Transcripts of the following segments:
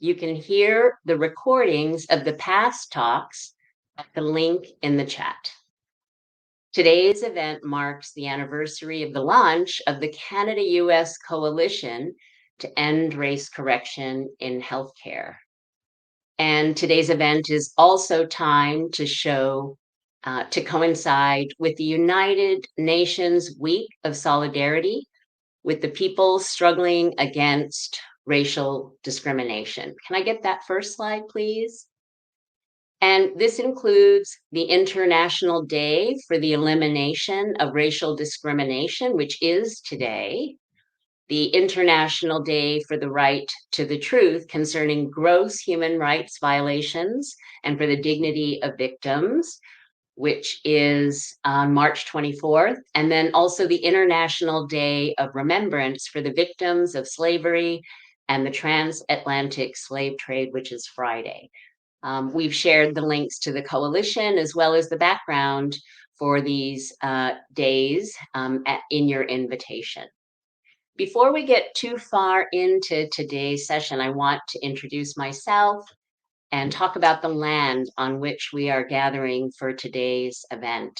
You can hear the recordings of the past talks at the link in the chat. Today's event marks the anniversary of the launch of the Canada-US Coalition to End Race Correction in Healthcare. And today's event is also timed to coincide with the United Nations Week of Solidarity with the people struggling against racial discrimination. Can I get that first slide, please? And this includes the International Day for the Elimination of Racial Discrimination, which is today, the International Day for the Right to the Truth concerning gross human rights violations and for the dignity of victims, which is on March 24th, and then also the International Day of Remembrance for the victims of slavery and the transatlantic slave trade, which is Friday. We've shared the links to the coalition as well as the background for these days in your invitation. Before we get too far into today's session, I want to introduce myself and talk about the land on which we are gathering for today's event.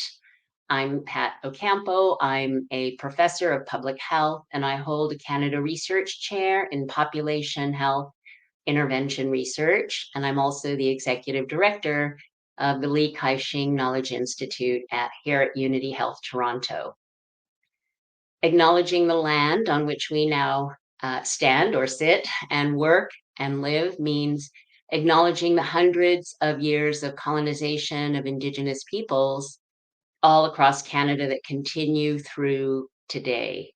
I'm Pat Ocampo. I'm a professor of public health, and I hold a Canada Research Chair in Population Health Intervention Research, and I'm also the executive director of the Li Kai-shing Knowledge Institute here at Unity Health Toronto. Acknowledging the land on which we now stand or sit and work and live means acknowledging the hundreds of years of colonization of Indigenous peoples all across Canada that continue through today.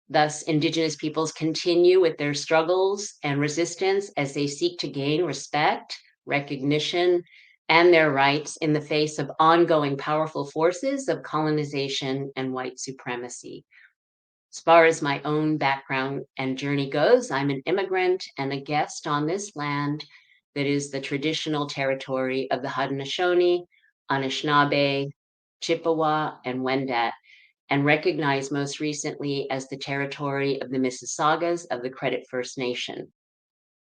Thus, Indigenous peoples continue with their struggles and resistance as they seek to gain respect, recognition, and their rights in the face of ongoing powerful forces of colonization and white supremacy. As far as my own background and journey goes, I'm an immigrant and a guest on this land that is the traditional territory of the Haudenosaunee, Anishinaabe, Chippewa, and Wendat, and recognized most recently as the territory of the Mississaugas of the Credit First Nation.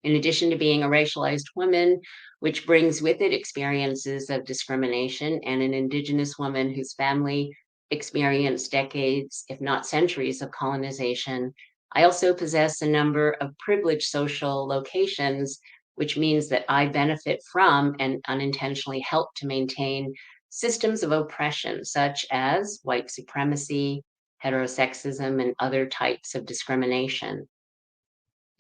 In addition to being a racialized woman, which brings with it experiences of discrimination, and an Indigenous woman whose family experienced decades, if not centuries, of colonization, I also possess a number of privileged social locations, which means that I benefit from and unintentionally help to maintain systems of oppression, such as white supremacy, heterosexism, and other types of discrimination.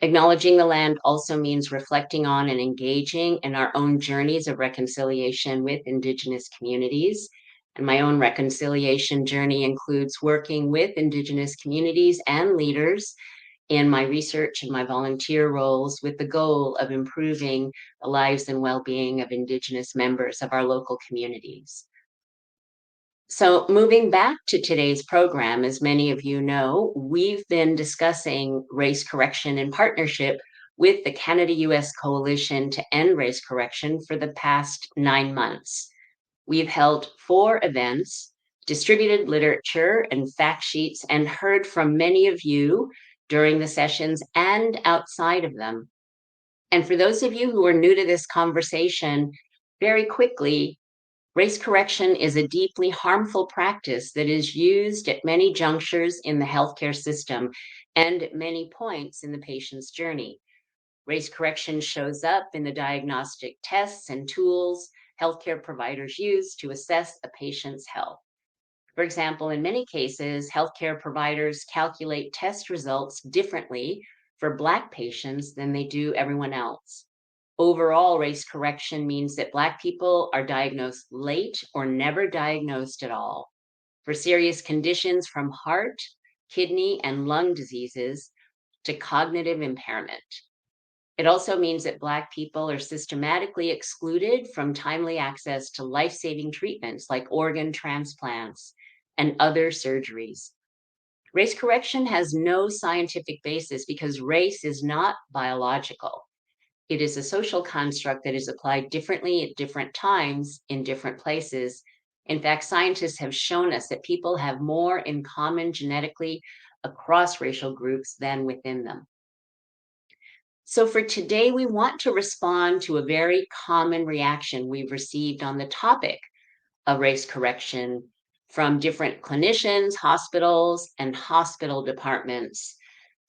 Acknowledging the land also means reflecting on and engaging in our own journeys of reconciliation with Indigenous communities. And my own reconciliation journey includes working with Indigenous communities and leaders in my research and my volunteer roles with the goal of improving the lives and well-being of Indigenous members of our local communities. So moving back to today's program, as many of you know, we've been discussing race correction in partnership with the Canada-US Coalition to End Race Correction for the past 9 months. We've held 4 events, distributed literature and fact sheets, and heard from many of you during the sessions and outside of them. And for those of you who are new to this conversation, very quickly, race correction is a deeply harmful practice that is used at many junctures in the healthcare system and at many points in the patient's journey. Race correction shows up in the diagnostic tests and tools healthcare providers use to assess a patient's health. For example, in many cases, healthcare providers calculate test results differently for Black patients than they do everyone else. Overall, race correction means that Black people are diagnosed late or never diagnosed at all for serious conditions from heart, kidney, and lung diseases to cognitive impairment. It also means that Black people are systematically excluded from timely access to life-saving treatments like organ transplants and other surgeries. Race correction has no scientific basis because race is not biological. It is a social construct that is applied differently at different times in different places. In fact, scientists have shown us that people have more in common genetically across racial groups than within them. So, for today, we want to respond to a very common reaction we've received on the topic of race correction from different clinicians, hospitals, and hospital departments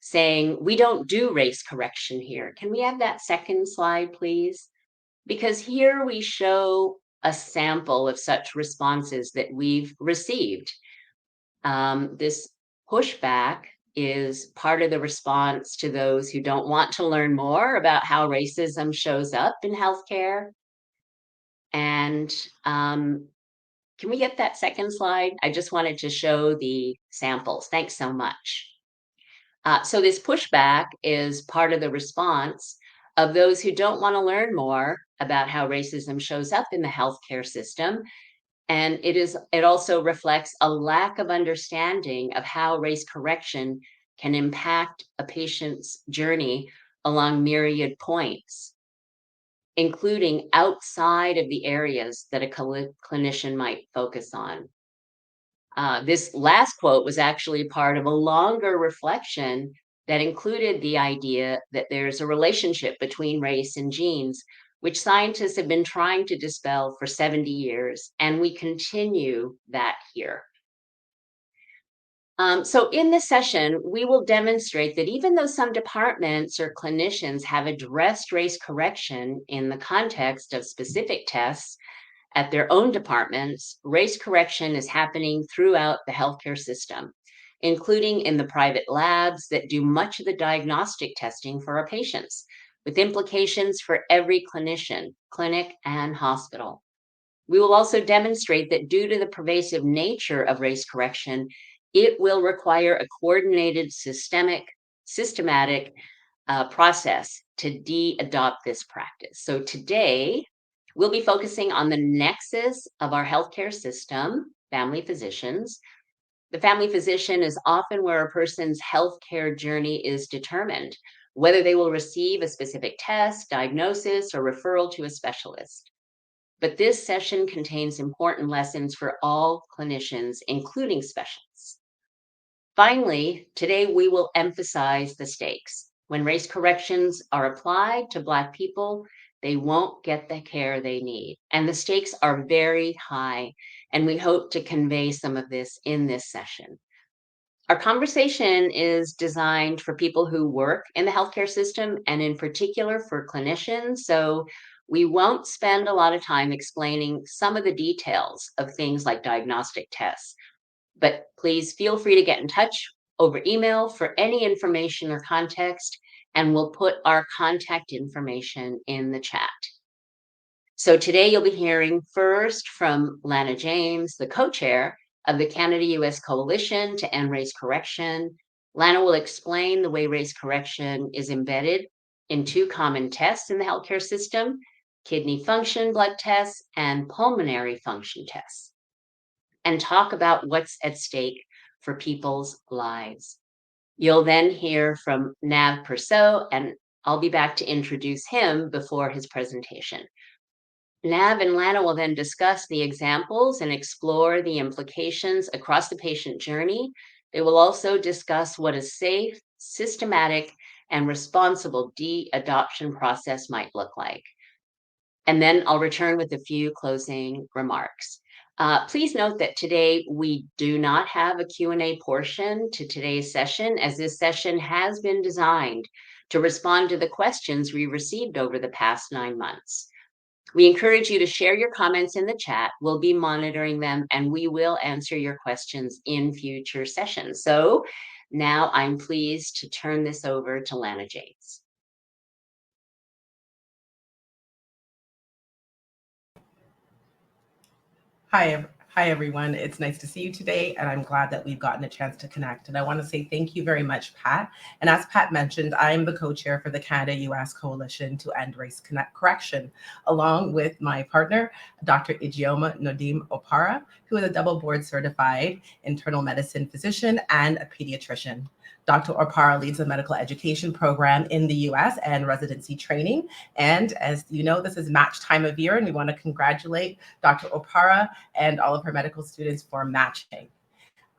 saying, "We don't do race correction here." Can we have that second slide, please? Because here we show a sample of such responses that we've received. This pushback is part of the response to those who don't want to learn more about how racism shows up in healthcare. And can we get that second slide? I just wanted to show the samples. Thanks so much. So, this pushback is part of the response of those who don't want to learn more about how racism shows up in the healthcare system. And it also reflects a lack of understanding of how race correction can impact a patient's journey along myriad points, including outside of the areas that a clinician might focus on. This last quote was actually part of a longer reflection that included the idea that there's a relationship between race and genes, which scientists have been trying to dispel for 70 years, and we continue that here. So, in this session, we will demonstrate that even though some departments or clinicians have addressed race correction in the context of specific tests, at their own departments, race correction is happening throughout the healthcare system, including in the private labs that do much of the diagnostic testing for our patients, with implications for every clinician, clinic, and hospital. We will also demonstrate that due to the pervasive nature of race correction, it will require a coordinated, systematic process to adopt this practice. So today, we'll be focusing on the nexus of our healthcare system, family physicians. The family physician is often where a person's healthcare journey is determined, whether they will receive a specific test, diagnosis, or referral to a specialist. But this session contains important lessons for all clinicians, including specialists. Finally, today we will emphasize the stakes. When race corrections are applied to Black people, they won't get the care they need. And the stakes are very high. And we hope to convey some of this in this session. Our conversation is designed for people who work in the healthcare system and, in particular, for clinicians. So we won't spend a lot of time explaining some of the details of things like diagnostic tests. But please feel free to get in touch over email for any information or context, and we'll put our contact information in the chat. So today you'll be hearing first from Lana James, the co-chair of the Canada-US Coalition to End Race Correction. Lana will explain the way race correction is embedded in two common tests in the healthcare system: kidney function blood tests and pulmonary function tests, and talk about what's at stake for people's lives. You'll then hear from Nav Persaud, and I'll be back to introduce him before his presentation. Nav and Lana will then discuss the examples and explore the implications across the patient journey. They will also discuss what a safe, systematic, and responsible de-adoption process might look like. And then I'll return with a few closing remarks. Please note that today we do not have a Q&A portion to today's session, as this session has been designed to respond to the questions we received over the past 9 months. We encourage you to share your comments in the chat. We'll be monitoring them, and we will answer your questions in future sessions. So now I'm pleased to turn this over to Lana James. Hi, everyone. It's nice to see you today, and I'm glad that we've gotten a chance to connect. And I want to say thank you very much, Pat. And as Pat mentioned, I'm the co-chair for the Canada-US Coalition to End Race Correction, along with my partner, Dr. Ijeoma Nodim Opara, who is a double board certified internal medicine physician and a pediatrician. Dr. Opara leads a medical education program in the US and residency training. And as you know, this is match time of year, and we want to congratulate Dr. Opara and all of her medical students for matching.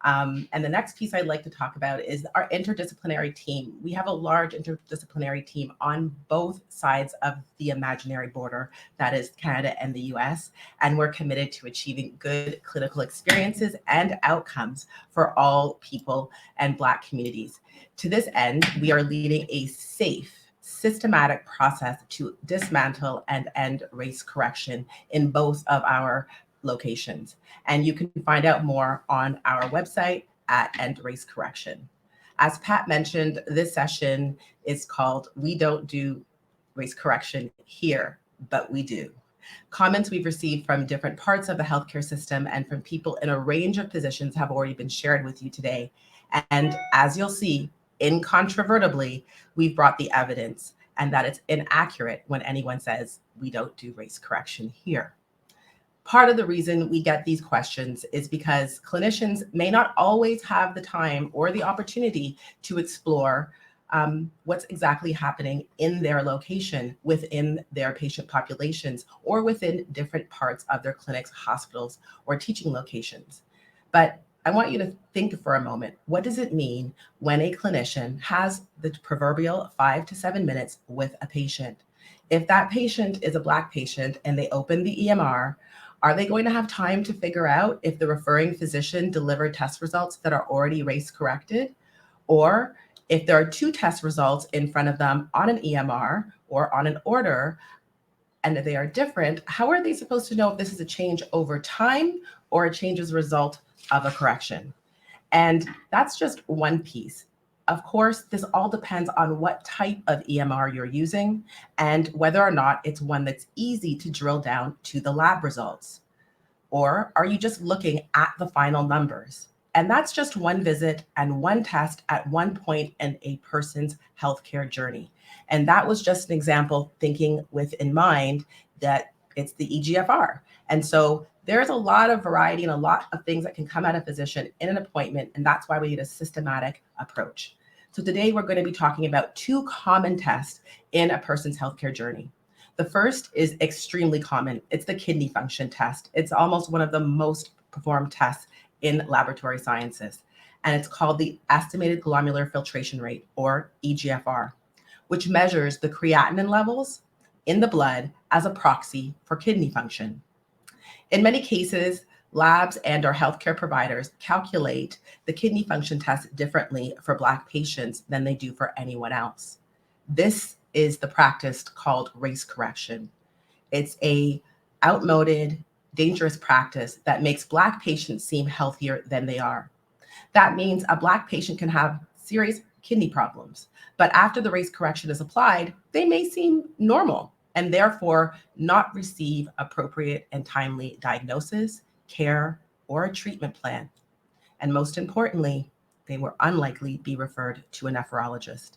And the next piece I'd like to talk about is our interdisciplinary team. We have a large interdisciplinary team on both sides of the imaginary border, that is Canada and the US, and we're committed to achieving good clinical experiences and outcomes for all people and Black communities. To this end, we are leading a safe, systematic process to dismantle and end race correction in both of our locations. And you can find out more on our website at End Race Correction. As Pat mentioned, this session is called We Don't Do Race Correction Here, but We Do. Comments we've received from different parts of the healthcare system and from people in a range of positions have already been shared with you today. And as you'll see, incontrovertibly, we've brought the evidence and that it's inaccurate when anyone says we don't do race correction here. Part of the reason we get these questions is because clinicians may not always have the time or the opportunity to explore what's exactly happening in their location, within their patient populations, or within different parts of their clinics, hospitals, or teaching locations. But I want you to think for a moment, what does it mean when a clinician has the proverbial 5 to 7 minutes with a patient? If that patient is a Black patient and they open the EMR, are they going to have time to figure out if the referring physician delivered test results that are already race corrected? Or if there are two test results in front of them on an EMR or on an order, and they are different, how are they supposed to know if this is a change over time or a change as a result of a correction? And that's just one piece. Of course, this all depends on what type of EMR you're using and whether or not it's one that's easy to drill down to the lab results. Or are you just looking at the final numbers? And that's just one visit and one test at one point in a person's healthcare journey. And that was just an example, thinking with in mind that it's the EGFR. And so there's a lot of variety and a lot of things that can come at a physician in an appointment. And that's why we need a systematic approach. So today we're going to be talking about two common tests in a person's healthcare journey. The first is extremely common. It's the kidney function test. It's almost one of the most performed tests in laboratory sciences. And it's called the estimated glomerular filtration rate, or EGFR, which measures the creatinine levels in the blood as a proxy for kidney function. In many cases, labs and our healthcare providers calculate the kidney function test differently for Black patients than they do for anyone else. This is the practice called race correction. It's a outmoded, dangerous practice that makes Black patients seem healthier than they are. That means a Black patient can have serious kidney problems, but after the race correction is applied, they may seem normal and therefore not receive appropriate and timely diagnosis, care, or a treatment plan. And most importantly, they will unlikely be referred to a nephrologist.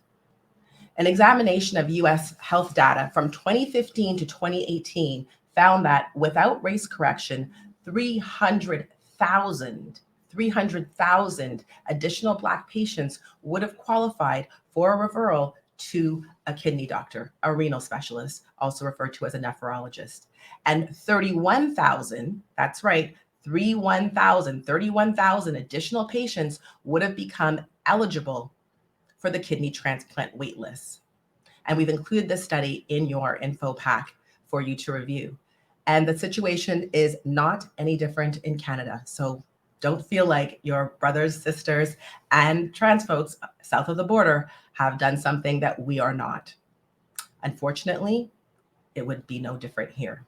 An examination of US health data from 2015 to 2018 found that without race correction, 300,000 additional Black patients would have qualified for a referral to a kidney doctor, a renal specialist, also referred to as a nephrologist. And 31,000, that's right, 31,000 additional patients would have become eligible for the kidney transplant waitlist. And we've included this study in your info pack for you to review. And the situation is not any different in Canada. So don't feel like your brothers, sisters, and trans folks south of the border have done something that we are not. Unfortunately, it would be no different here.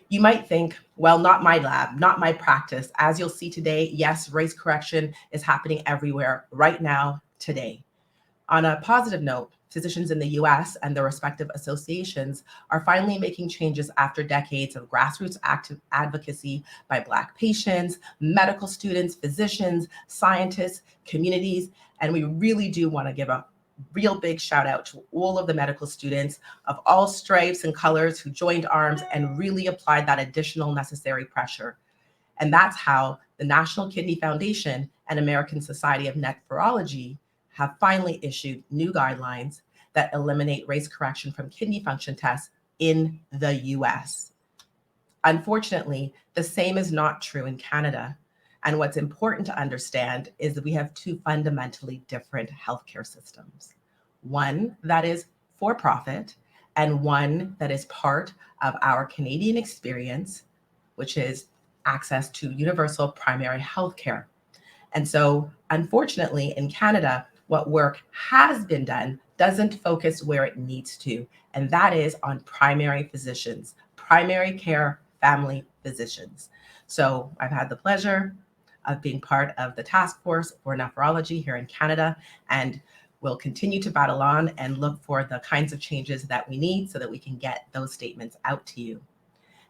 You might think, well, not my lab, not my practice. As you'll see today, yes, race correction is happening everywhere right now, today. On a positive note, physicians in the US and their respective associations are finally making changes after decades of grassroots active advocacy by Black patients, medical students, physicians, scientists, communities, and we really do want to give a real big shout out to all of the medical students of all stripes and colors who joined arms and really applied that additional necessary pressure. And that's how the National Kidney Foundation and American Society of Nephrology have finally issued new guidelines that eliminate race correction from kidney function tests in the US. Unfortunately, the same is not true in Canada. And what's important to understand is that we have two fundamentally different healthcare systems. One that is for profit, and one that is part of our Canadian experience, which is access to universal primary healthcare. And so, unfortunately, in Canada, what work has been done doesn't focus where it needs to, and that is on primary physicians, primary care family physicians. So, I've had the pleasure of being part of the task force for nephrology here in Canada, and we'll continue to battle on and look for the kinds of changes that we need so that we can get those statements out to you.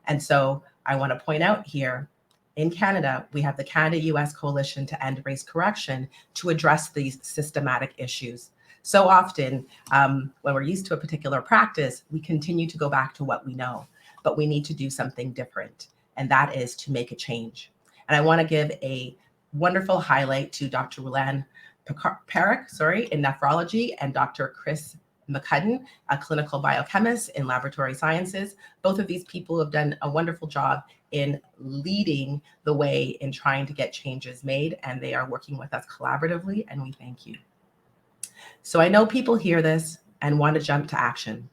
And so I want to point out here in Canada, we have the Canada-US Coalition to End Race Correction to address these systematic issues. So often, when we're used to a particular practice, we continue to go back to what we know, but we need to do something different, and that is to make a change. And I want to give a wonderful highlight to Dr. Rulan Parekh, in nephrology, and Dr. Chris McCudden, a clinical biochemist in laboratory sciences. Both of these people have done a wonderful job in leading the way in trying to get changes made, and they are working with us collaboratively, and we thank you. So I know people hear this and want to jump to action.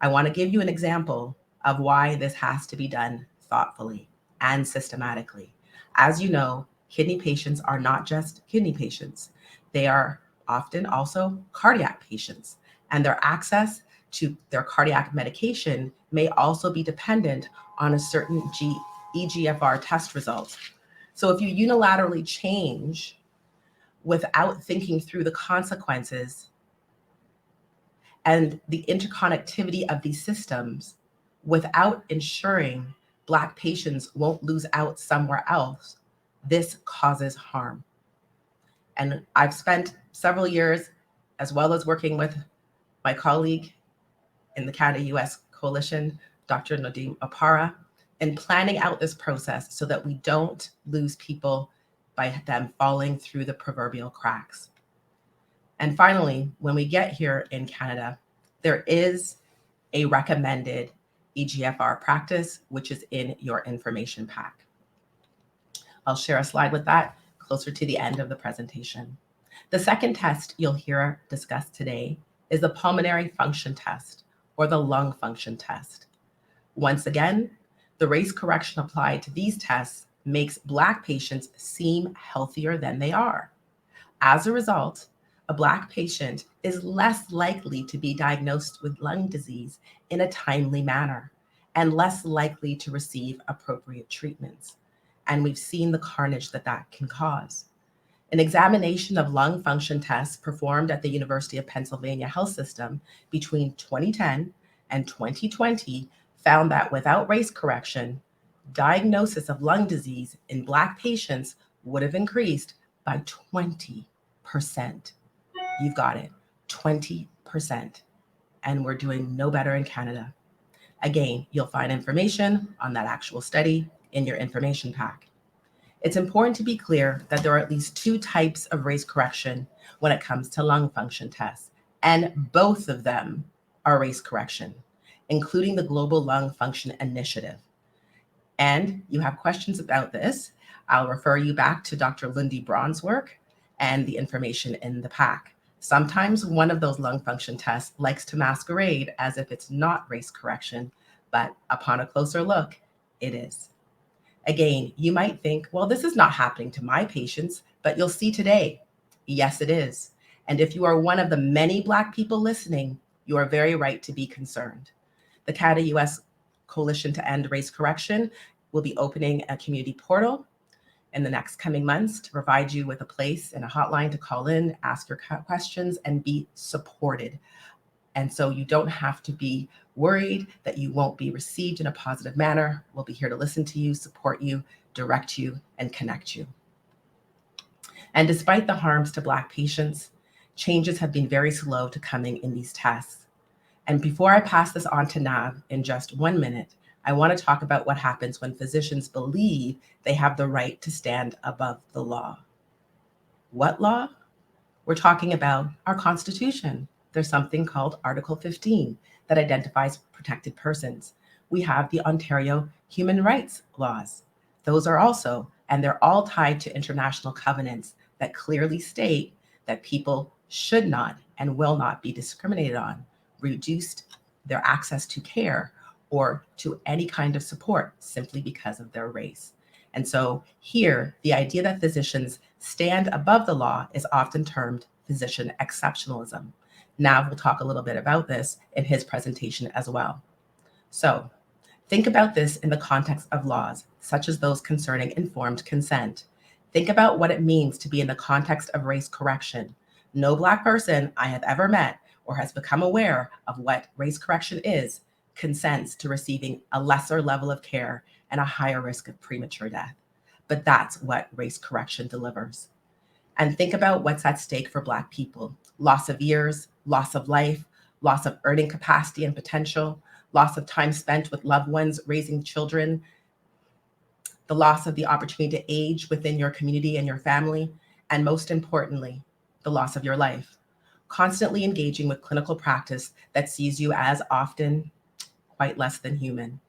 I want to give you an example of why this has to be done thoughtfully and systematically. As you know, kidney patients are not just kidney patients. They are often also cardiac patients, and their access to their cardiac medication may also be dependent on a certain EGFR test result. So if you unilaterally change without thinking through the consequences and the interconnectivity of these systems, without ensuring Black patients won't lose out somewhere else, this causes harm. And I've spent several years, as well as working with my colleague in the Canada-US Coalition, Dr. Nadim Opara, in planning out this process so that we don't lose people by them falling through the proverbial cracks. And finally, when we get here in Canada, there is a recommended EGFR practice, which is in your information pack. I'll share a slide with that closer to the end of the presentation. The second test you'll hear discussed today is the pulmonary function test, or the lung function test. Once again, the race correction applied to these tests makes Black patients seem healthier than they are. As a result, a Black patient is less likely to be diagnosed with lung disease in a timely manner and less likely to receive appropriate treatments. And we've seen the carnage that that can cause. An examination of lung function tests performed at the University of Pennsylvania Health System between 2010 and 2020 found that without race correction, diagnosis of lung disease in Black patients would have increased by 20%. You've got it, 20%. And we're doing no better in Canada. Again, you'll find information on that actual study in your information pack. It's important to be clear that there are at least two types of race correction when it comes to lung function tests, and both of them are race correction, including the Global Lung Function Initiative. And you have questions about this, I'll refer you back to Dr. Lindy Braun's work and the information in the pack. Sometimes one of those lung function tests likes to masquerade as if it's not race correction, but upon a closer look, it is. Again, you might think, well, this is not happening to my patients, but you'll see today, yes, it is. And if you are one of the many Black people listening, you are very right to be concerned. The Canada-US Coalition to End Race Correction will be opening a community portal in the next coming months to provide you with a place and a hotline to call in, ask your questions, and be supported. And so you don't have to be worried that you won't be received in a positive manner. We'll be here to listen to you, support you, direct you, and connect you. And despite the harms to Black patients, changes have been very slow to coming in these tests. And before I pass this on to Nav in just 1 minute, I want to talk about what happens when physicians believe they have the right to stand above the law. What law? We're talking about our Constitution. There's something called Article 15 that identifies protected persons. We have the Ontario human rights laws. Those are also And they're all tied to international covenants that clearly state that people should not and will not be discriminated on, reduced their access to care, or to any kind of support simply because of their race. And so here, the idea that physicians stand above the law is often termed physician exceptionalism. Nav will talk a little bit about this in his presentation as well. So think about this in the context of laws, such as those concerning informed consent. Think about what it means to be in the context of race correction. No Black person I have ever met or has become aware of what race correction is consents to receiving a lesser level of care and a higher risk of premature death. But that's what race correction delivers. And think about what's at stake for Black people: loss of years, loss of life, loss of earning capacity and potential, loss of time spent with loved ones raising children, the loss of the opportunity to age within your community and your family, and most importantly, the loss of your life. Constantly engaging with clinical practice that sees you as often quite less than human.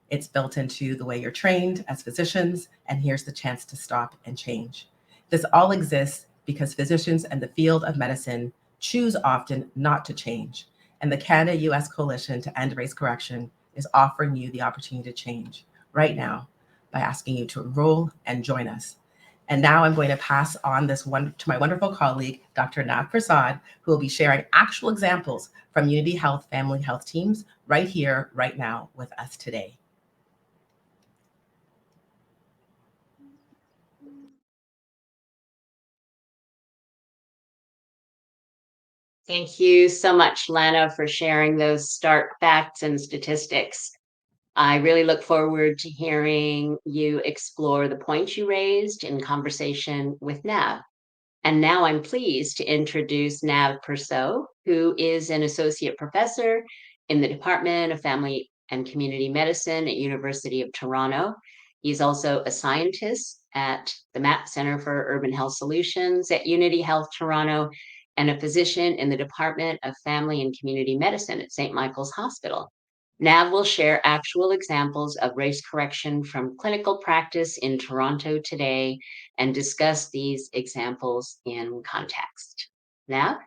It's built into the way you're trained as physicians, and here's the chance to stop and change. This all exists because physicians and the field of medicine choose often not to change. And the Canada US Coalition to End Race Correction is offering you the opportunity to change right now by asking you to enroll and join us. And now I'm going to pass on this one to my wonderful colleague, Dr. Nav Prasad, who will be sharing actual examples from Unity Health family health teams right here, right now with us today. Thank you so much, Lana, for sharing those stark facts and statistics. I really look forward to hearing you explore the points you raised in conversation with Nav. And now I'm pleased to introduce Nav Perso, who is an associate professor in the Department of Family and Community Medicine at University of Toronto. He's also a scientist at the MAP Center for Urban Health Solutions at Unity Health Toronto and a physician in the Department of Family and Community Medicine at St. Michael's Hospital. Nav will share actual examples of race correction from clinical practice in Toronto today and discuss these examples in context. Nav?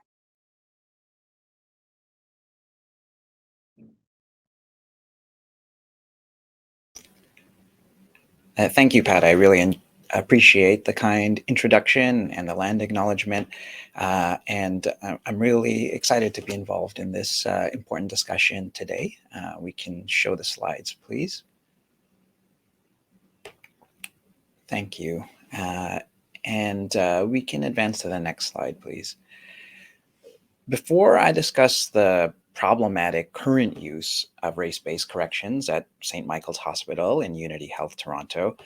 Thank you, Pat. I really appreciate the kind introduction and the land acknowledgement. And I'm really excited to be involved in this important discussion today. We can show the slides, please. Thank you. And we can advance to the next slide, please. Before I discuss the problematic current use of race-based corrections at St. Michael's Hospital and Unity Health Toronto,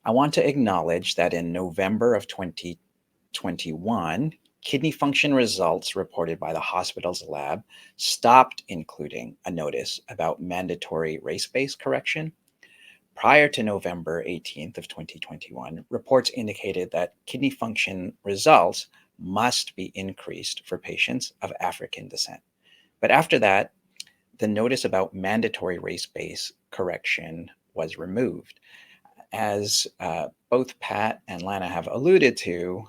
I want to acknowledge that in November of 2021, kidney function results reported by the hospital's lab stopped including a notice about mandatory race-based correction. Prior to November 18th of 2021, reports indicated that kidney function results must be increased for patients of African descent. But after that, the notice about mandatory race-based correction was removed. As both Pat and Lana have alluded to,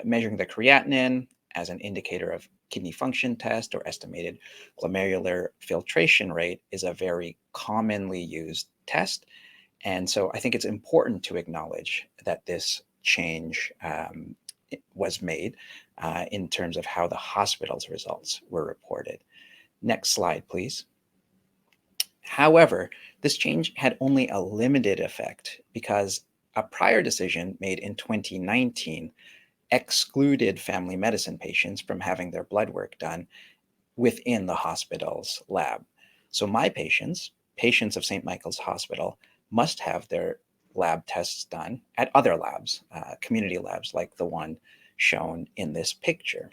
measuring the creatinine as an indicator of kidney function test or estimated glomerular filtration rate is a very commonly used test. And so I think it's important to acknowledge that this change was made in terms of how the hospital's results were reported. Next slide, please. However, this change had only a limited effect because a prior decision made in 2019 excluded family medicine patients from having their blood work done within the hospital's lab. So my patients of St. Michael's Hospital, must have their lab tests done at other labs, community labs like the one shown in this picture.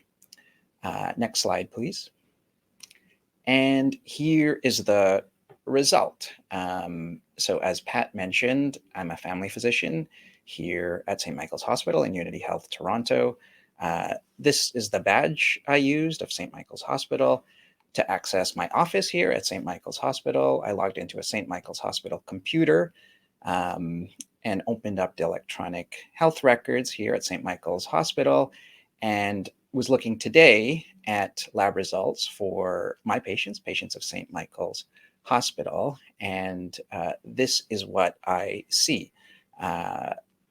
Next slide, please. And here is the result. So as Pat mentioned, I'm a family physician here at St. Michael's Hospital in Unity Health Toronto. This is the badge I used of St. Michael's Hospital to access my office here at St. Michael's Hospital. I logged into a St. Michael's Hospital computer. and opened up the electronic health records here at St. Michael's Hospital and was looking today at lab results for my patients of St. Michael's Hospital, and this is what I see.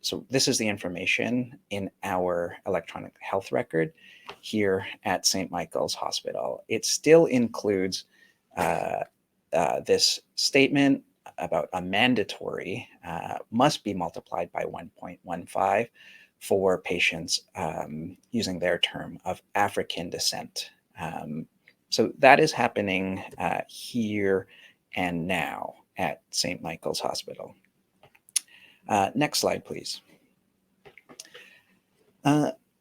So this is the information in our electronic health record here at St. Michael's Hospital. It still includes this statement about a mandatory must be multiplied by 1.15 for patients using their term of African descent. So that is happening here and now at St. Michael's Hospital. Next slide, please.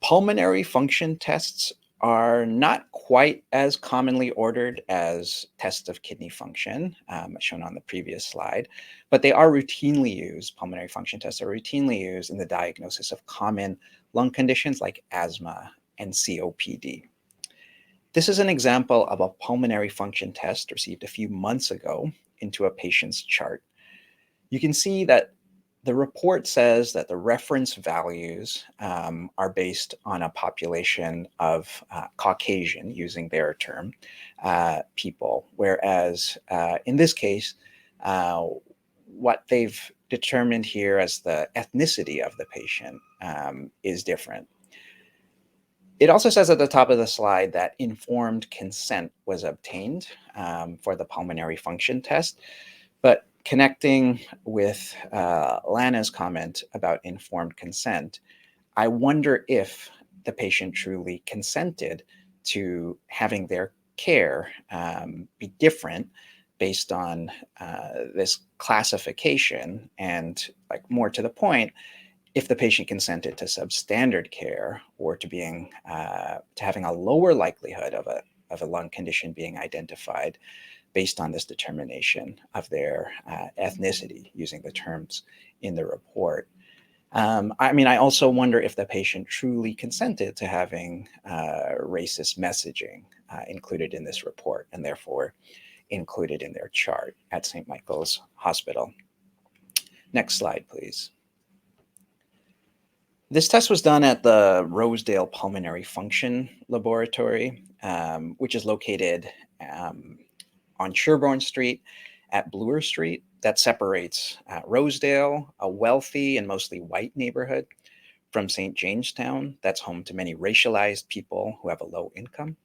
Pulmonary function tests are not quite as commonly ordered as tests of kidney function, shown on the previous slide, but they are routinely used. Pulmonary function tests are routinely used in the diagnosis of common lung conditions like asthma and COPD. This is an example of a pulmonary function test received a few months ago into a patient's chart. You can see that the report says that the reference values are based on a population of Caucasian, using their term, people, whereas in this case, what they've determined here as the ethnicity of the patient is different. It also says at the top of the slide that informed consent was obtained for the pulmonary function test, but connecting with Lana's comment about informed consent, I wonder if the patient truly consented to having their care be different based on this classification, and, like, more to the point, if the patient consented to substandard care or to having a lower likelihood of a lung condition being identified based on this determination of their ethnicity, using the terms in the report. I also wonder if the patient truly consented to having racist messaging included in this report, and therefore included in their chart at St. Michael's Hospital. Next slide, please. This test was done at the Rosedale Pulmonary Function Laboratory, which is located on Sherbourne Street at Bloor Street. That separates Rosedale, a wealthy and mostly white neighborhood, from St. Jamestown, that's home to many racialized people who have a low income.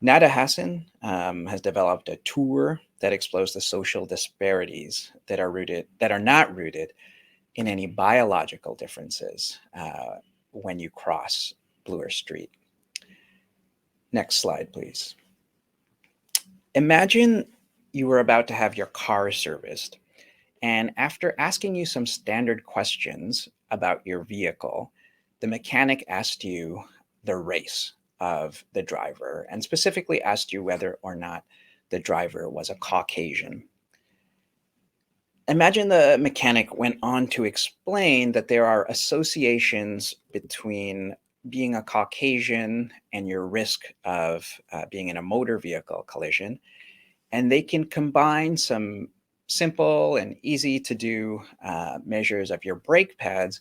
Nada Hassan has developed a tour that explores the social disparities that are not rooted in any biological differences when you cross Bloor Street. Next slide, please. Imagine you were about to have your car serviced, and after asking you some standard questions about your vehicle, the mechanic asked you the race of the driver, and specifically asked you whether or not the driver was a Caucasian. Imagine the mechanic went on to explain that there are associations between being a Caucasian and your risk of being in a motor vehicle collision, and they can combine some simple and easy to do measures of your brake pads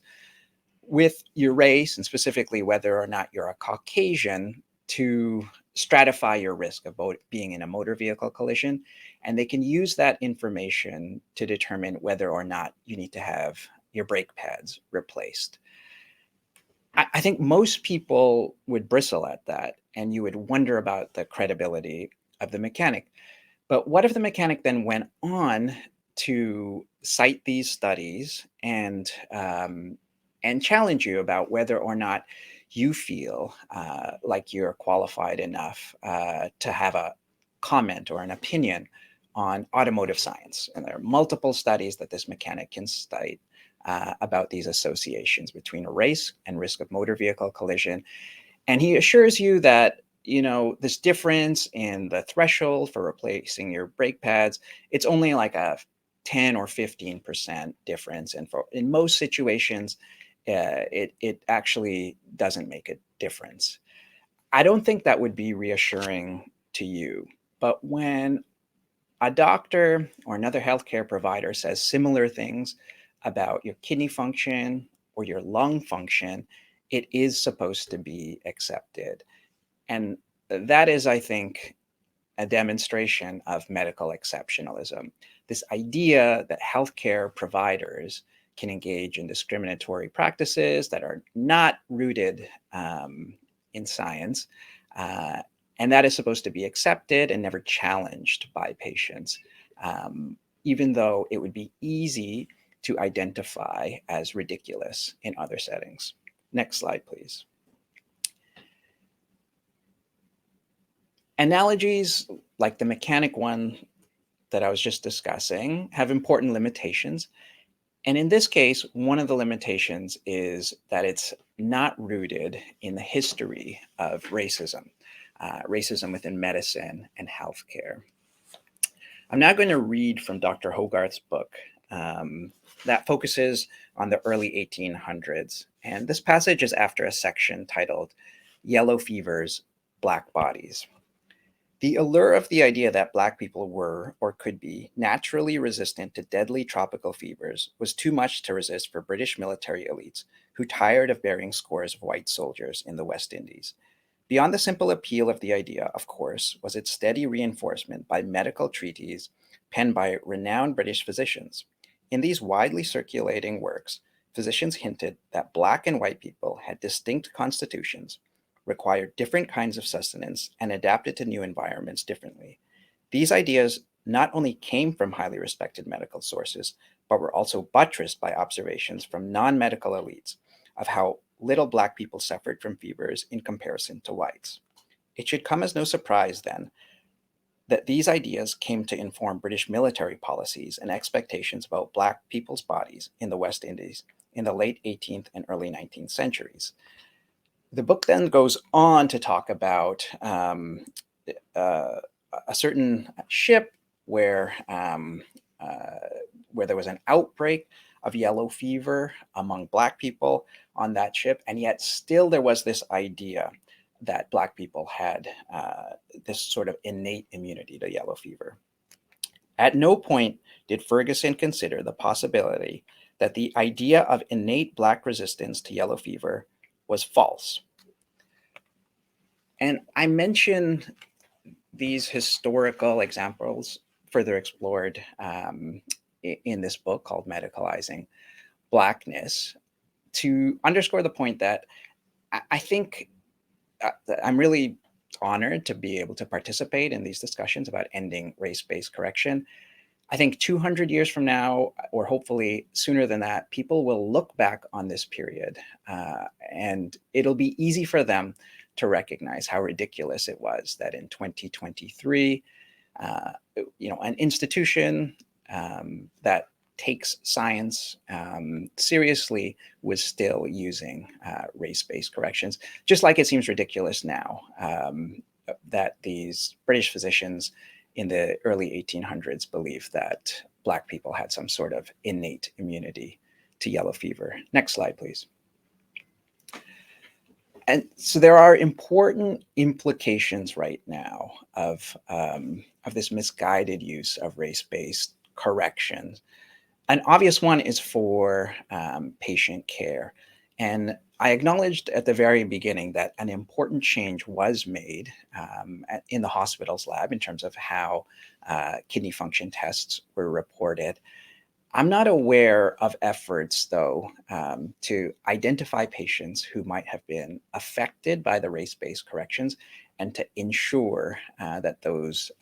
with your race, and specifically whether or not you're a Caucasian, to stratify your risk of being in a motor vehicle collision. And they can use that information to determine whether or not you need to have your brake pads replaced. I think most people would bristle at that, and you would wonder about the credibility of the mechanic. But what if the mechanic then went on to cite these studies and challenge you about whether or not you feel like you're qualified enough to have a comment or an opinion on automotive science? And there are multiple studies that this mechanic can cite about these associations between race and risk of motor vehicle collision. And he assures you that, this difference in the threshold for replacing your brake pads, it's only like a 10 or 15% difference. And in most situations, it actually doesn't make a difference. I don't think that would be reassuring to you. But when a doctor or another healthcare provider says similar things about your kidney function or your lung function, it is supposed to be accepted. And that is, I think, a demonstration of medical exceptionalism. This idea that healthcare providers can engage in discriminatory practices that are not rooted in science, uh, and that is supposed to be accepted and never challenged by patients, even though it would be easy to identify as ridiculous in other settings. Next slide, please. Analogies like the mechanic one that I was just discussing have important limitations. And in this case, one of the limitations is that it's not rooted in the history of racism, racism within medicine and healthcare. I'm now going to read from Dr. Hogarth's book that focuses on the early 1800s. And this passage is after a section titled Yellow Fevers, Black Bodies. The allure of the idea that Black people were, or could be, naturally resistant to deadly tropical fevers was too much to resist for British military elites who tired of burying scores of white soldiers in the West Indies. Beyond the simple appeal of the idea, of course, was its steady reinforcement by medical treatises penned by renowned British physicians. In these widely circulating works, physicians hinted that Black and white people had distinct constitutions, required different kinds of sustenance, and adapted to new environments differently. These ideas not only came from highly respected medical sources, but were also buttressed by observations from non-medical elites of how little Black people suffered from fevers in comparison to whites. It should come as no surprise, then, that these ideas came to inform British military policies and expectations about Black people's bodies in the West Indies in the late 18th and early 19th centuries. The book then goes on to talk about a certain ship where there was an outbreak of yellow fever among Black people on that ship, and yet still there was this idea that Black people had this sort of innate immunity to yellow fever. At no point did Ferguson consider the possibility that the idea of innate Black resistance to yellow fever was false. And I mention these historical examples further explored in this book called Medicalizing Blackness to underscore the point that I think I'm really honored to be able to participate in these discussions about ending race-based correction. I think 200 years from now, or hopefully sooner than that, people will look back on this period and it'll be easy for them to recognize how ridiculous it was that in 2023, an institution that takes science seriously was still using race-based corrections, just like it seems ridiculous now that these British physicians in the early 1800s believed that Black people had some sort of innate immunity to yellow fever. Next slide, please. And so there are important implications right now of this misguided use of race-based corrections. An obvious one is for patient care. And I acknowledged at the very beginning that an important change was made in the hospital's lab in terms of how kidney function tests were reported. I'm not aware of efforts, though, to identify patients who might have been affected by the race-based corrections and to ensure that those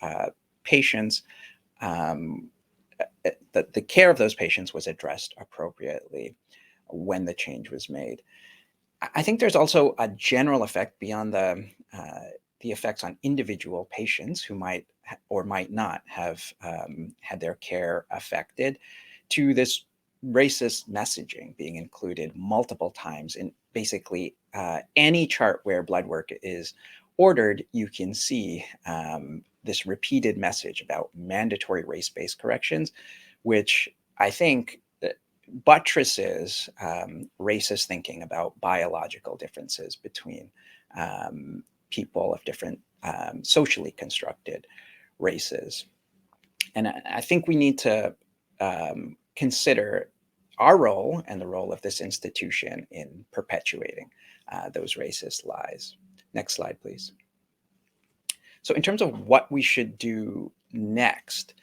patients, that the care of those patients was addressed appropriately when the change was made. I think there's also a general effect beyond the effects on individual patients who might or might not have had their care affected, to this racist messaging being included multiple times in basically any chart where blood work is ordered. You can see this repeated message about mandatory race-based corrections, which I think buttresses racist thinking about biological differences between people of different socially constructed races. And I think we need to consider our role and the role of this institution in perpetuating those racist lies. Next slide, please. So in terms of what we should do next,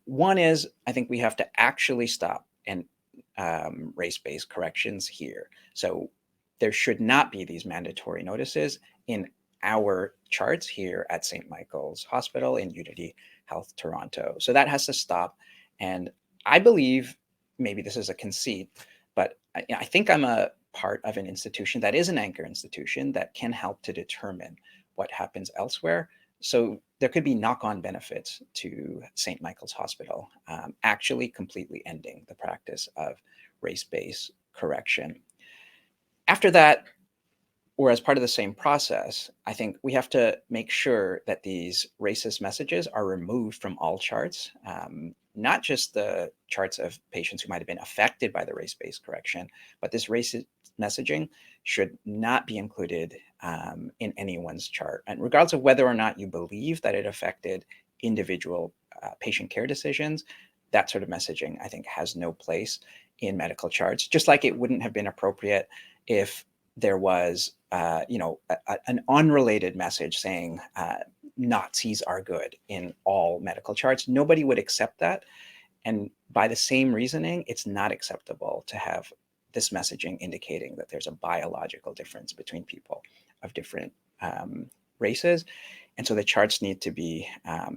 one is I think we have to actually stop and race-based corrections here. So there should not be these mandatory notices in our charts here at St. Michael's Hospital in Unity Health Toronto. So that has to stop. And I believe, maybe this is a conceit, but I think I'm a part of an institution that is an anchor institution that can help to determine what happens elsewhere. So there could be knock-on benefits to St. Michael's Hospital actually completely ending the practice of race-based correction. After that, or as part of the same process, I think we have to make sure that these racist messages are removed from all charts, not just the charts of patients who might have been affected by the race-based correction, but this racist messaging should not be included in anyone's chart. And regardless of whether or not you believe that it affected individual patient care decisions, that sort of messaging, I think, has no place in medical charts, just like it wouldn't have been appropriate if there was, an unrelated message saying Nazis are good in all medical charts. Nobody would accept that. And by the same reasoning, it's not acceptable to have this messaging indicating that there's a biological difference between people of different races. And so the charts need to be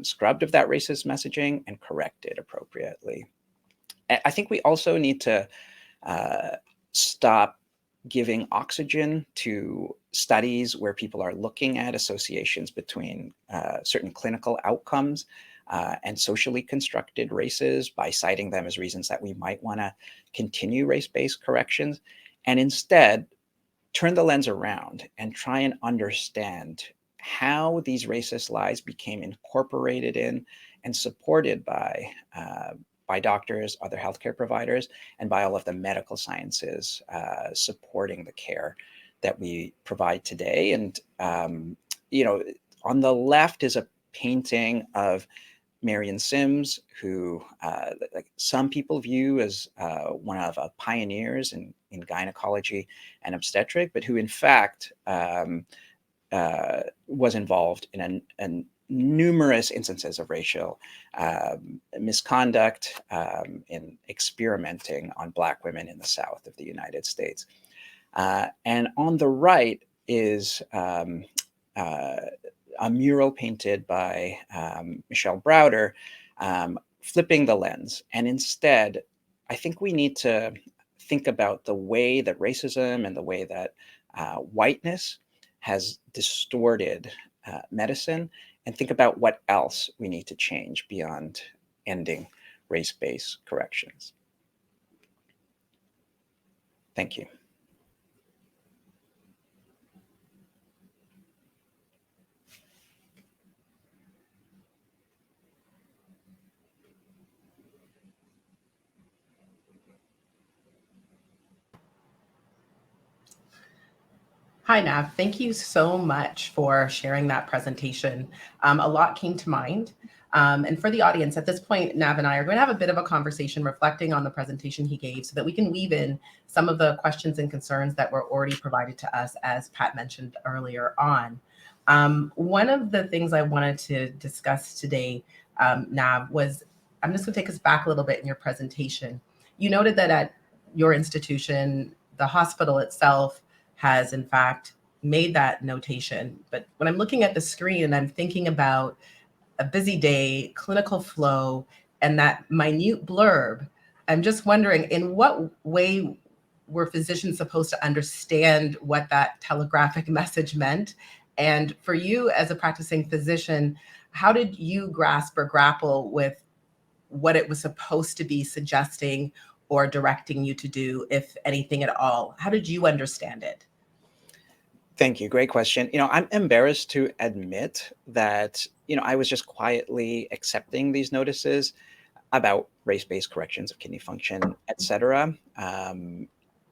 scrubbed of that racist messaging and corrected appropriately. I think we also need to stop giving oxygen to studies where people are looking at associations between certain clinical outcomes and socially constructed races by citing them as reasons that we might want to continue race-based corrections, and instead turn the lens around and try and understand how these racist lies became incorporated in and supported by doctors, other healthcare providers, and by all of the medical sciences supporting the care that we provide today. And, on the left is a painting of Marion Sims, who like some people view as one of pioneers in gynecology and obstetric, but who in fact was involved in numerous instances of racial misconduct in experimenting on Black women in the South of the United States. And on the right is a mural painted by Michelle Browder, flipping the lens. And instead, I think we need to think about the way that racism and the way that whiteness has distorted medicine, and think about what else we need to change beyond ending race-based corrections. Thank you. Hi, Nav. Thank you so much for sharing that presentation. A lot came to mind. And for the audience, at this point, Nav and I are going to have a bit of a conversation reflecting on the presentation he gave so that we can weave in some of the questions and concerns that were already provided to us, as Pat mentioned earlier on. One of the things I wanted to discuss today, Nav, was, I'm just going to take us back a little bit in your presentation. You noted that at your institution, the hospital itself has in fact made that notation. But when I'm looking at the screen and I'm thinking about a busy day, clinical flow, and that minute blurb, I'm just wondering, in what way were physicians supposed to understand what that telegraphic message meant? And for you as a practicing physician, how did you grasp or grapple with what it was supposed to be suggesting or directing you to do, if anything at all? How did you understand it? Thank you. Great question. I'm embarrassed to admit that, I was just quietly accepting these notices about race-based corrections of kidney function, et cetera.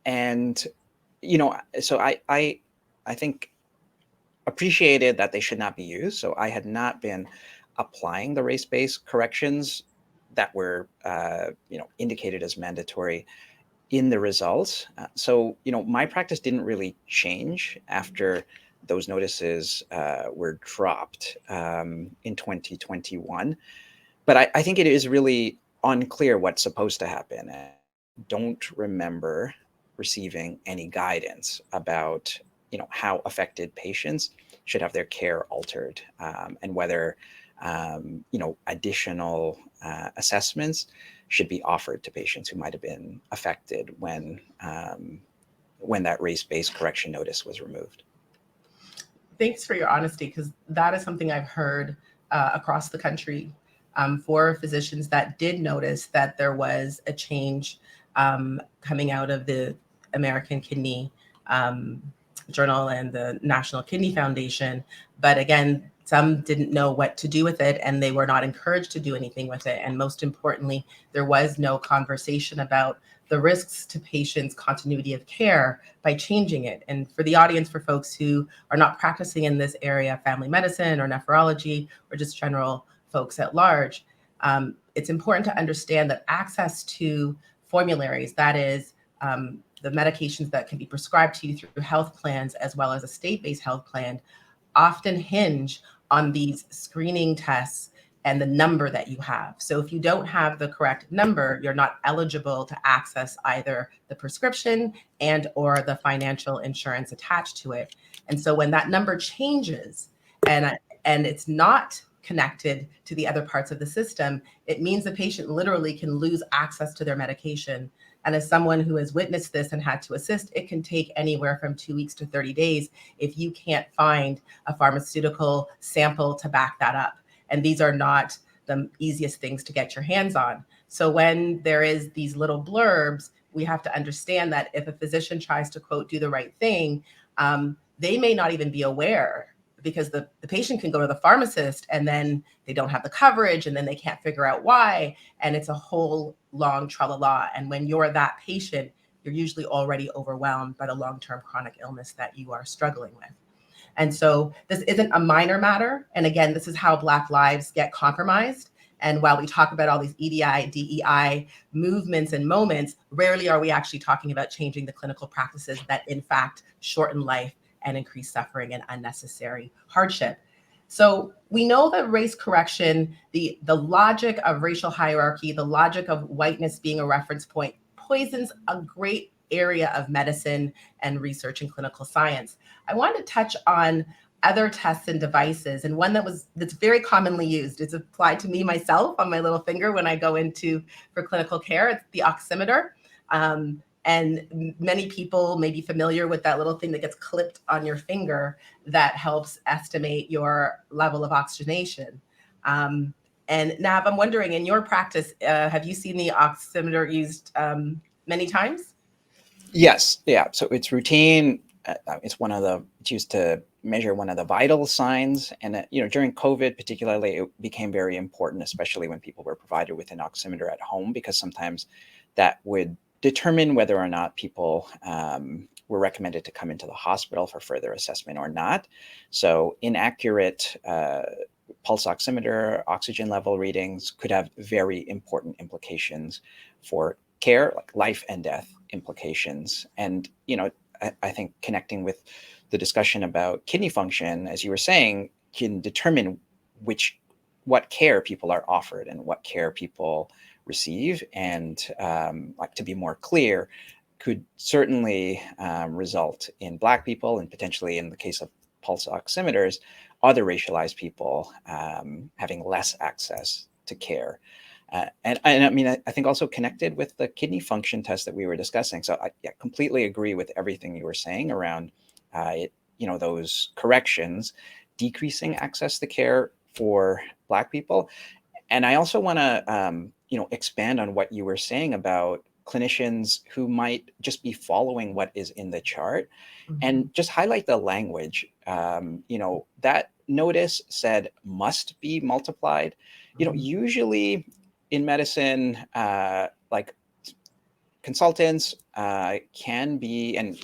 And, so I think appreciated that they should not be used. So I had not been applying the race-based corrections that were, indicated as mandatory in the results. So, my practice didn't really change after those notices were dropped in 2021. But I think it is really unclear what's supposed to happen. I don't remember receiving any guidance about, how affected patients should have their care altered, and whether, additional assessments should be offered to patients who might have been affected when that race-based correction notice was removed. Thanks for your honesty, because that is something I've heard across the country for physicians that did notice that there was a change coming out of the American Kidney Journal and the National Kidney Foundation. But again, some didn't know what to do with it, and they were not encouraged to do anything with it. And most importantly, there was no conversation about the risks to patients' continuity of care by changing it. And for the audience, for folks who are not practicing in this area, family medicine or nephrology, or just general folks at large, it's important to understand that access to formularies, that is, the medications that can be prescribed to you through health plans, as well as a state-based health plan, often hinge on these screening tests and the number that you have. So if you don't have the correct number, you're not eligible to access either the prescription and or the financial insurance attached to it. And so when that number changes and it's not connected to the other parts of the system, it means the patient literally can lose access to their medication. And as someone who has witnessed this and had to assist, it can take anywhere from 2 weeks to 30 days if you can't find a pharmaceutical sample to back that up. And these are not the easiest things to get your hands on. So when there is these little blurbs, we have to understand that if a physician tries to, quote, do the right thing, they may not even be aware, because the patient can go to the pharmacist and then they don't have the coverage and then they can't figure out why. And it's a whole long tra-la-la. And when you're that patient, you're usually already overwhelmed by the long-term chronic illness that you are struggling with. And so this isn't a minor matter. And again, this is how Black lives get compromised. And while we talk about all these EDI, DEI movements and moments, rarely are we actually talking about changing the clinical practices that in fact shorten life and increase suffering and unnecessary hardship. So we know that race correction, the logic of racial hierarchy, the logic of whiteness being a reference point, poisons a great area of medicine and research and clinical science. I want to touch on other tests and devices, and one that's very commonly used. It's applied to me myself on my little finger when I go for clinical care. It's the oximeter. And many people may be familiar with that little thing that gets clipped on your finger that helps estimate your level of oxygenation. And Nav, I'm wondering, in your practice, have you seen the oximeter used many times? Yes, yeah. So it's routine. It's used to measure one of the vital signs, and during COVID, particularly, it became very important, especially when people were provided with an oximeter at home, because sometimes that would determine whether or not people were recommended to come into the hospital for further assessment or not. So inaccurate pulse oximeter, oxygen level readings could have very important implications for care, like life and death implications. And, I think connecting with the discussion about kidney function, as you were saying, can determine what care people are offered and what care people receive. And to be more clear, could certainly result in Black people, and potentially, in the case of pulse oximeters, other racialized people having less access to care. And I mean, I think also connected with the kidney function test that we were discussing. So I completely agree with everything you were saying around those corrections, decreasing access to care for Black people. And I also want to expand on what you were saying about clinicians who might just be following what is in the chart, and just highlight the language. That notice said must be multiplied. Usually in medicine, like consultants can be, and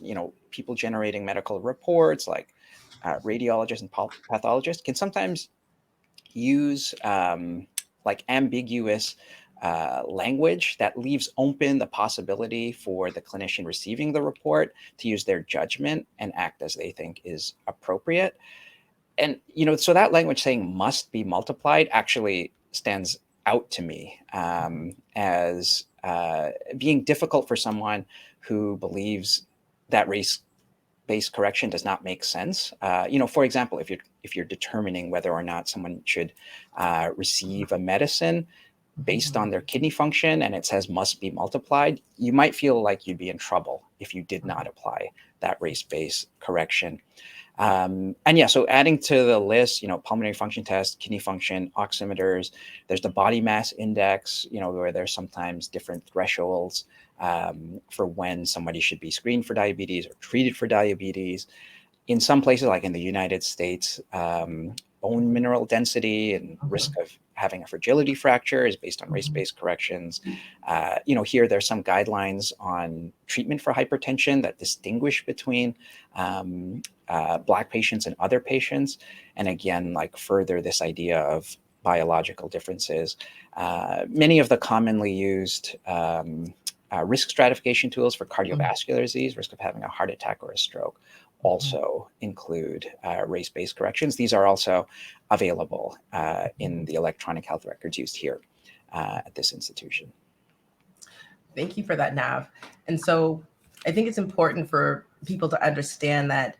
people generating medical reports, like radiologists and pathologists, can sometimes use like ambiguous language that leaves open the possibility for the clinician receiving the report to use their judgment and act as they think is appropriate. And, so that language saying must be multiplied actually stands out to me as being difficult for someone who believes that race-based correction does not make sense. For example, if you're determining whether or not someone should receive a medicine based on their kidney function and it says must be multiplied, you might feel like you'd be in trouble if you did not apply that race-based correction. So adding to the list, pulmonary function test, kidney function, oximeters, there's the body mass index, where there's sometimes different thresholds for when somebody should be screened for diabetes or treated for diabetes. In some places, like in the United States, bone mineral density and risk of having a fragility fracture is based on race-based corrections. Here there's some guidelines on treatment for hypertension that distinguish between Black patients and other patients. And again, like further this idea of biological differences. Many of the commonly used risk stratification tools for cardiovascular disease, risk of having a heart attack or a stroke, also include race-based corrections. These are also available in the electronic health records used here at this institution. Thank you for that, Nav. And so I think it's important for people to understand that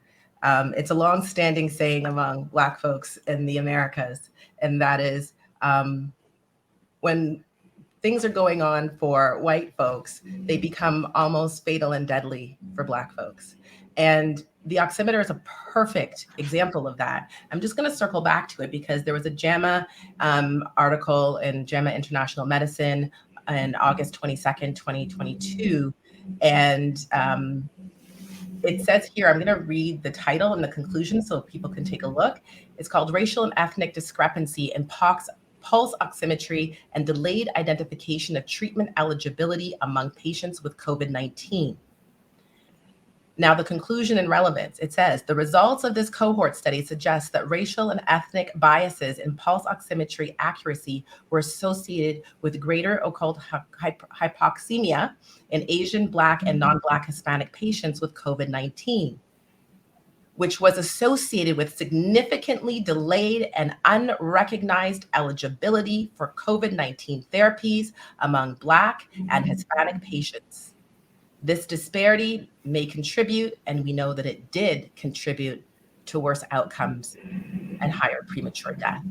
it's a long-standing saying among Black folks in the Americas, and that is when things are going on for white folks, they become almost fatal and deadly for Black folks. And the oximeter is a perfect example of that. I'm just going to circle back to it because there was a JAMA article in JAMA International Medicine on August 22nd, 2022. And it says here, I'm going to read the title and the conclusion so people can take a look. It's called Racial and Ethnic Discrepancy in Pulse Oximetry and Delayed Identification of Treatment Eligibility Among Patients with COVID-19. Now, the conclusion and relevance, it says, the results of this cohort study suggest that racial and ethnic biases in pulse oximetry accuracy were associated with greater occult hypoxemia in Asian, Black, and non-Black Hispanic patients with COVID-19, which was associated with significantly delayed and unrecognized eligibility for COVID-19 therapies among Black and Hispanic patients. This disparity may contribute, and we know that it did contribute, to worse outcomes and higher premature death.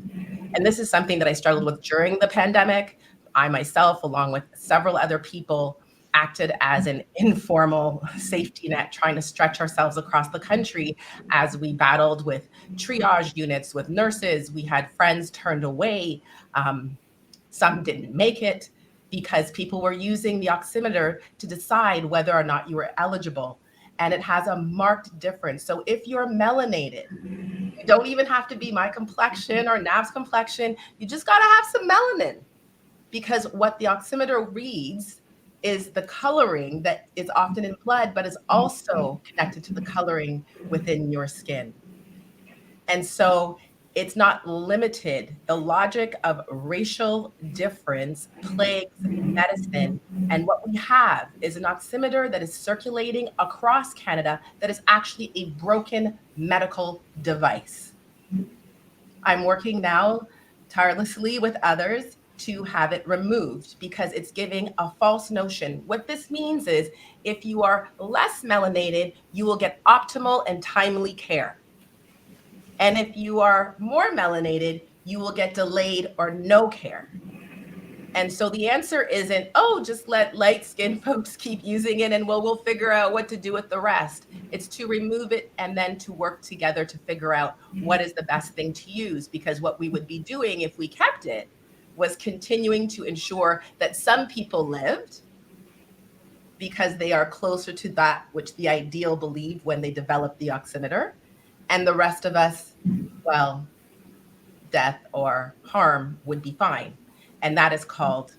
And this is something that I struggled with during the pandemic. I myself, along with several other people, acted as an informal safety net, trying to stretch ourselves across the country as we battled with triage units, with nurses. We had friends turned away. Some didn't make it because people were using the oximeter to decide whether or not you were eligible. And it has a marked difference. So if you're melanated, you don't even have to be my complexion or Nav's complexion. You just got to have some melanin, because what the oximeter reads is the coloring that is often in blood, but is also connected to the coloring within your skin. And so it's not limited. The logic of racial difference plagues medicine. And what we have is an oximeter that is circulating across Canada that is actually a broken medical device. I'm working now tirelessly with others to have it removed because it's giving a false notion. What this means is if you are less melanated, you will get optimal and timely care. And if you are more melanated, you will get delayed or no care. And so the answer isn't, oh, just let light-skinned folks keep using it and we'll figure out what to do with the rest. It's to remove it and then to work together to figure out what is the best thing to use. Because what we would be doing if we kept it was continuing to ensure that some people lived because they are closer to that which the ideal believed when they developed the oximeter. And the rest of us, well, death or harm would be fine. And that is called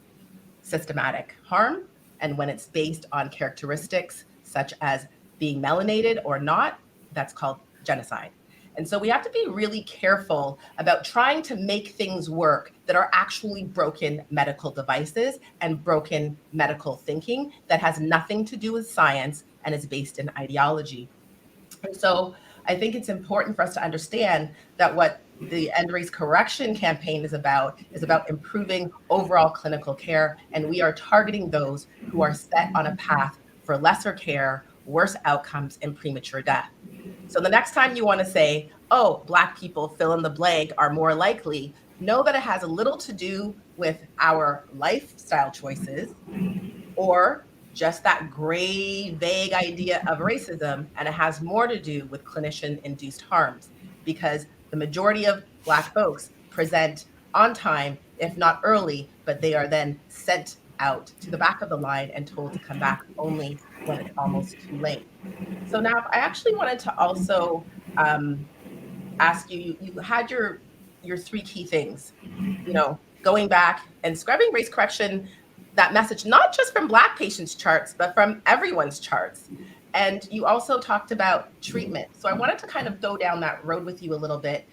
systematic harm. And when it's based on characteristics such as being melanated or not, that's called genocide. And so we have to be really careful about trying to make things work that are actually broken medical devices and broken medical thinking that has nothing to do with science and is based in ideology. And so I think it's important for us to understand that what the End Race Correction campaign is about improving overall clinical care. And we are targeting those who are set on a path for lesser care, worse outcomes, and premature death. So the next time you want to say, oh, Black people fill in the blank are more likely, know that it has a little to do with our lifestyle choices or just that gray, vague idea of racism. And it has more to do with clinician induced harms because the majority of Black folks present on time, if not early, but they are then sent out to the back of the line and told to come back only when it's almost too late. So now I actually wanted to also ask you, you had your three key things, going back and scrubbing race correction, that message, not just from Black patients' charts, but from everyone's charts. And you also talked about treatment. So I wanted to kind of go down that road with you a little bit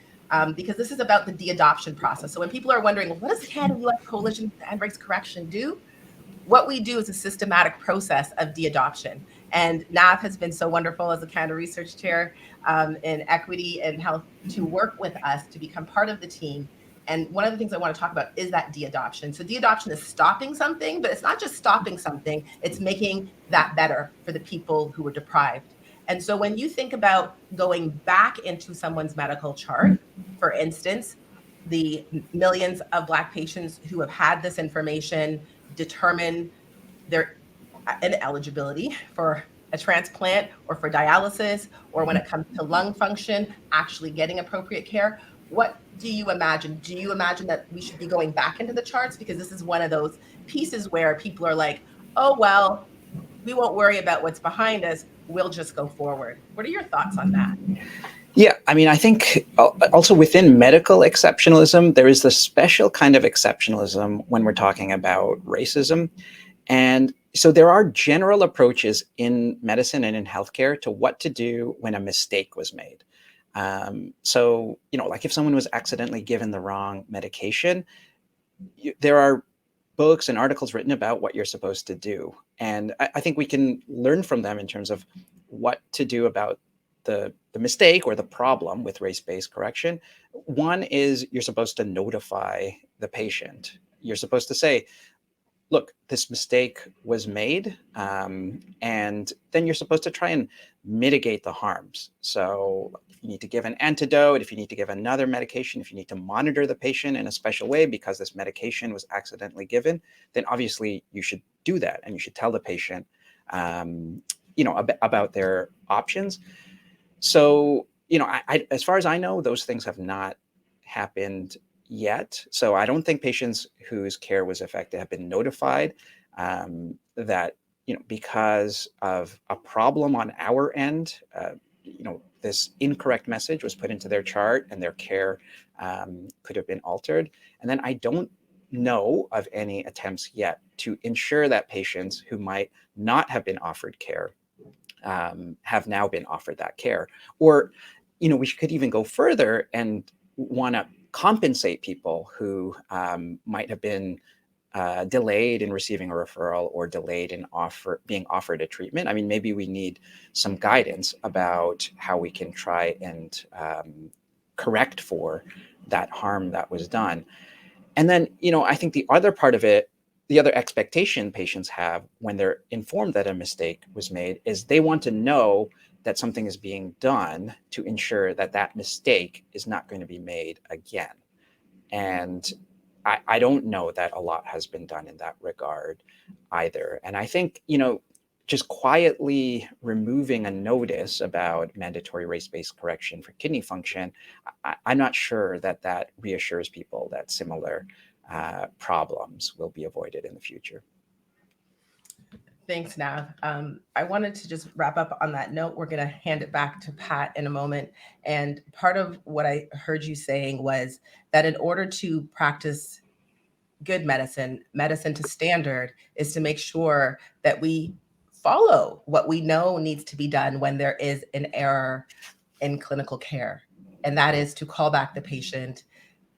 because this is about the de-adoption process. So when people are wondering, what does the Canada US Coalition to End Race Correction do? What we do is a systematic process of de-adoption. And Nav has been so wonderful as a Canada Research Chair in Equity and Health to work with us to become part of the team. And one of the things I want to talk about is that de-adoption. So de-adoption is stopping something, but it's not just stopping something, it's making that better for the people who were deprived. And so when you think about going back into someone's medical chart, for instance, the millions of Black patients who have had this information determine their ineligibility for a transplant or for dialysis, or when it comes to lung function, actually getting appropriate care. What do you imagine? Do you imagine that we should be going back into the charts? Because this is one of those pieces where people are like, oh, well, we won't worry about what's behind us. We'll just go forward. What are your thoughts on that? Yeah, I mean, I think also within medical exceptionalism, there is the special kind of exceptionalism when we're talking about racism. And so there are general approaches in medicine and in healthcare to what to do when a mistake was made. So, like if someone was accidentally given the wrong medication, there are books and articles written about what you're supposed to do. And I think we can learn from them in terms of what to do about the mistake or the problem with race-based correction. One is you're supposed to notify the patient. You're supposed to say, look, this mistake was made, and then you're supposed to try and mitigate the harms. So if you need to give an antidote, if you need to give another medication, if you need to monitor the patient in a special way because this medication was accidentally given, then obviously you should do that, and you should tell the patient, about their options. So, as far as I know, those things have not happened yet. So I don't think patients whose care was affected have been notified that, because of a problem on our end, this incorrect message was put into their chart and their care could have been altered. And then I don't know of any attempts yet to ensure that patients who might not have been offered care have now been offered that care. Or, we could even go further and want to compensate people who might have been delayed in receiving a referral or delayed in being offered a treatment. I mean, maybe we need some guidance about how we can try and correct for that harm that was done. And then, I think the other part of it, the other expectation patients have when they're informed that a mistake was made is they want to know that something is being done to ensure that that mistake is not going to be made again. And I don't know that a lot has been done in that regard either. And I think, just quietly removing a notice about mandatory race-based correction for kidney function, I'm not sure that that reassures people that similar problems will be avoided in the future. Thanks, Nav. I wanted to just wrap up on that note. We're going to hand it back to Pat in a moment. And part of what I heard you saying was that in order to practice good medicine, medicine to standard, is to make sure that we follow what we know needs to be done when there is an error in clinical care. and that is to call back the patient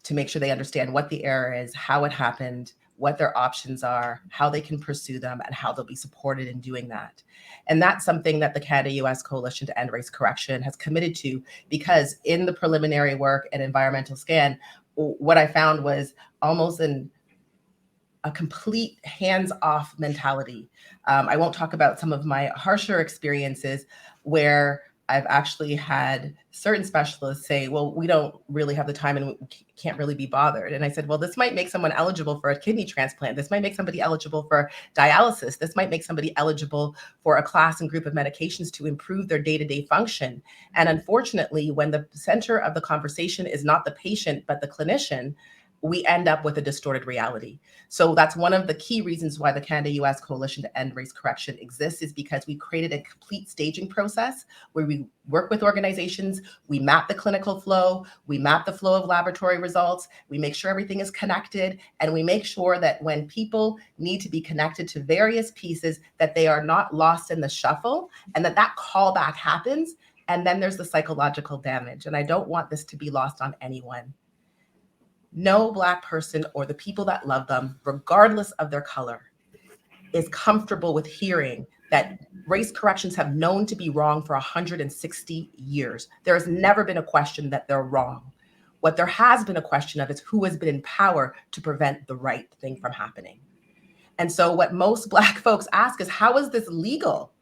to make sure they understand what the error is, how it happened, what their options are, how they can pursue them, and how they'll be supported in doing that. And that's something that the Canada-US Coalition to End Race Correction has committed to, because in the preliminary work and environmental scan, what I found was almost a complete hands-off mentality. I won't talk about some of my harsher experiences where I've actually had certain specialists say, well, we don't really have the time and we can't really be bothered. And I said, well, this might make someone eligible for a kidney transplant. This might make somebody eligible for dialysis. This might make somebody eligible for a class and group of medications to improve their day-to-day function. And unfortunately, when the center of the conversation is not the patient, but the clinician, we end up with a distorted reality. So that's one of the key reasons why the Canada-US Coalition to End Race Correction exists, is because we created a complete staging process where we work with organizations, we map the clinical flow, we map the flow of laboratory results, we make sure everything is connected, and we make sure that when people need to be connected to various pieces, that they are not lost in the shuffle, and that callback happens, and then there's the psychological damage. And I don't want this to be lost on anyone. No Black person or the people that love them, regardless of their color, is comfortable with hearing that race corrections have known to be wrong for 160 years. There has never been a question that they're wrong. What there has been a question of is who has been in power to prevent the right thing from happening. And so what most Black folks ask is, how is this legal?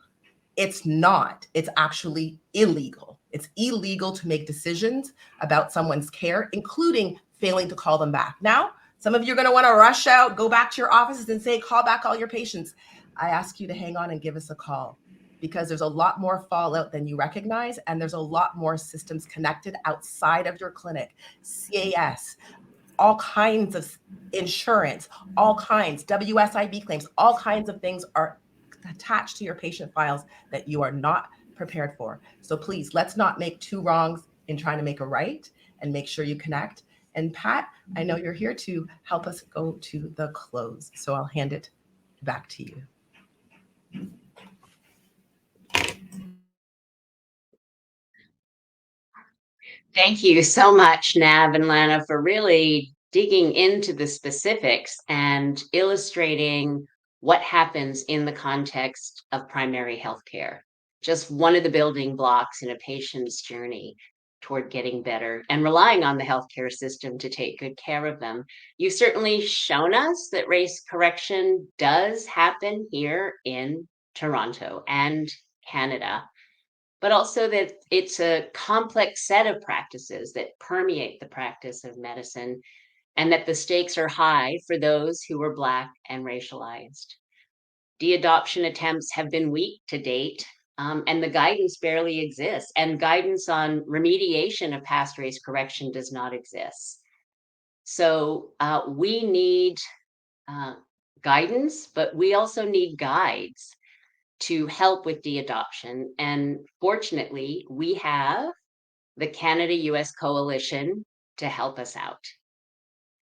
It's not. It's actually illegal. It's illegal to make decisions about someone's care, including failing to call them back. Now, some of you are going to want to rush out, go back to your offices and say, call back all your patients. I ask you to hang on and give us a call, because there's a lot more fallout than you recognize, and there's a lot more systems connected outside of your clinic. CAS, all kinds of insurance, all kinds, WSIB claims, all kinds of things are attached to your patient files that you are not prepared for. So please, let's not make two wrongs in trying to make a right, and make sure you connect. And Pat, I know you're here to help us go to the close, so I'll hand it back to you. Thank you so much, Nav and Lana, for really digging into the specifics and illustrating what happens in the context of primary healthcare. Just one of the building blocks in a patient's journey toward getting better and relying on the healthcare system to take good care of them. You've certainly shown us that race correction does happen here in Toronto and Canada, but also that it's a complex set of practices that permeate the practice of medicine, and that the stakes are high for those who are Black and racialized. De-adoption attempts have been weak to date, and the guidance barely exists, and guidance on remediation of past race correction does not exist. So we need uh, guidance, but we also need guides to help with de-adoption. And fortunately, we have the Canada-US Coalition to help us out.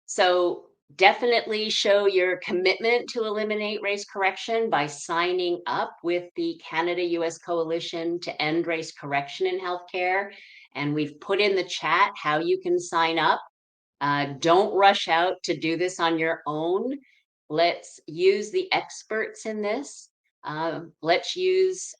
So definitely show your commitment to eliminate race correction by signing up with the Canada-US Coalition to End Race Correction in Healthcare. And we've put in the chat how you can sign up. Don't rush out to do this on your own. Let's use the experts in this. Let's use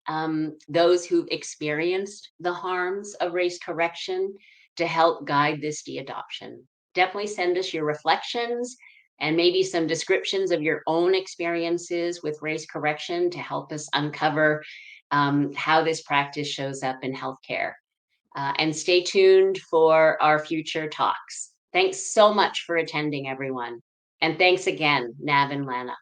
those who've experienced the harms of race correction to help guide this de-adoption. Definitely send us your reflections and maybe some descriptions of your own experiences with race correction to help us uncover how this practice shows up in healthcare. And stay tuned for our future talks. Thanks so much for attending, everyone. And thanks again, Nav and Lana.